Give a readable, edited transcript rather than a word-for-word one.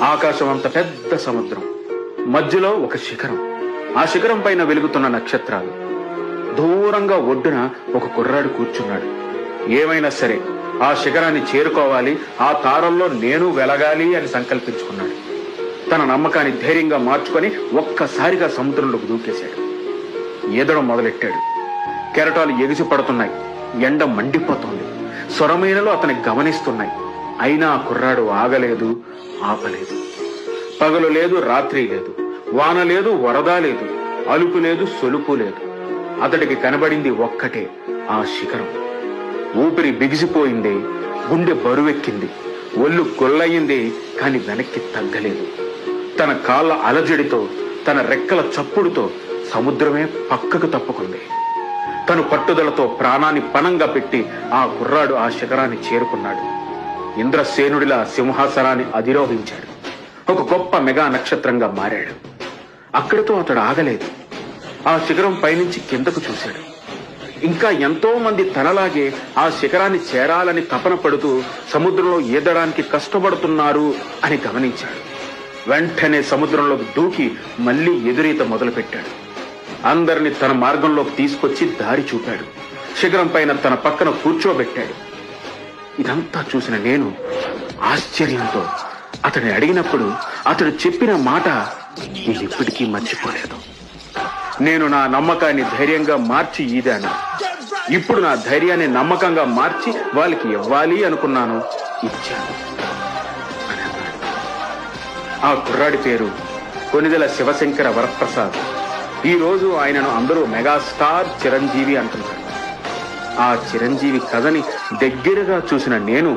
ఆకాశం అంత పెద్ద సముద్రం, మధ్యలో ఒక శిఖరం. ఆ శిఖరం పైన వెలుగుతున్న నక్షత్రాలు. దూరంగా ఒడ్డున ఒక కుర్రాడు కూర్చున్నాడు. ఏమైనా సరే ఆ శిఖరాన్ని చేరుకోవాలి, ఆ తారల్లో నేను వెలగాలి అని సంకల్పించుకున్నాడు. తన నమ్మకాన్ని ధైర్యంగా మార్చుకొని ఒక్కసారిగా సముద్రంలోకి దూకేశాడు. ఈదడం మొదలెట్టాడు. కెరటాలు ఎగిసి పడుతున్నాయి. ఎండ మండిపోతుంది. సొరమైనలు అతని గమనిస్తున్నాయి. అయినా ఆ కుర్రాడు ఆగలేదు, ఆపలేదు. పగలు లేదు, రాత్రి లేదు, వాన లేదు, వరద లేదు, అలుపు లేదు, సొలుపు లేదు. అతడికి కనబడింది ఒక్కటే, ఆ శిఖరం. ఊపిరి బిగిసిపోయింది, గుండె బరువెక్కింది, ఒళ్ళు గొల్లయింది. కాని వెనక్కి తగ్గలేదు. తన కాళ్ళ అలజడితో, తన రెక్కల చప్పుడుతో సముద్రమే పక్కకు తప్పుకుంది. తను పట్టుదలతో ప్రాణాన్ని పణంగా పెట్టి ఆ కుర్రాడు ఆ శిఖరాన్ని చేరుకున్నాడు. ఇంద్రసేనుడిలా సింహాసనాన్ని అధిరోహించాడు. ఒక గొప్ప మెగా నక్షత్రంగా మారాడు. అక్కడితో అతడు ఆగలేదు. ఆ శిఖరం పైనుంచి కిందకు చూశాడు. ఇంకా ఎంతో మంది తనలాగే ఆ శిఖరాన్ని చేరాలని తపన పడుతూ సముద్రంలో ఈదడానికి కష్టపడుతున్నారు అని గమనించాడు. వెంటనే సముద్రంలోకి దూకి మళ్లీ ఎదురీత మొదలుపెట్టాడు. అందరిని తన మార్గంలోకి తీసుకొచ్చి దారి చూపాడు. శిఖరం పైన తన పక్కన కూర్చోబెట్టాడు. ఇదంతా చూసిన నేను ఆశ్చర్యంతో అతన్ని అడిగినప్పుడు అతడు చెప్పిన మాట నేను ఇప్పటికీ మర్చిపోలేదు. నేను నా నమ్మకాన్ని ధైర్యంగా మార్చి ఈదాను. ఇప్పుడు నా ధైర్యాన్ని నమ్మకంగా మార్చి వాళ్ళకి ఇవ్వాలి అనుకున్నాను, ఇచ్చాను అని అన్నాడు. ఆ కుర్రాడి పేరు కొనిదెల శివశంకర వరప్రసాద్. ఈ రోజు ఆయనను అందరూ మెగాస్టార్ చిరంజీవి అంటున్నారు. ఆ చిరంజీవి కథని దగ్గరగా చూసిన నేను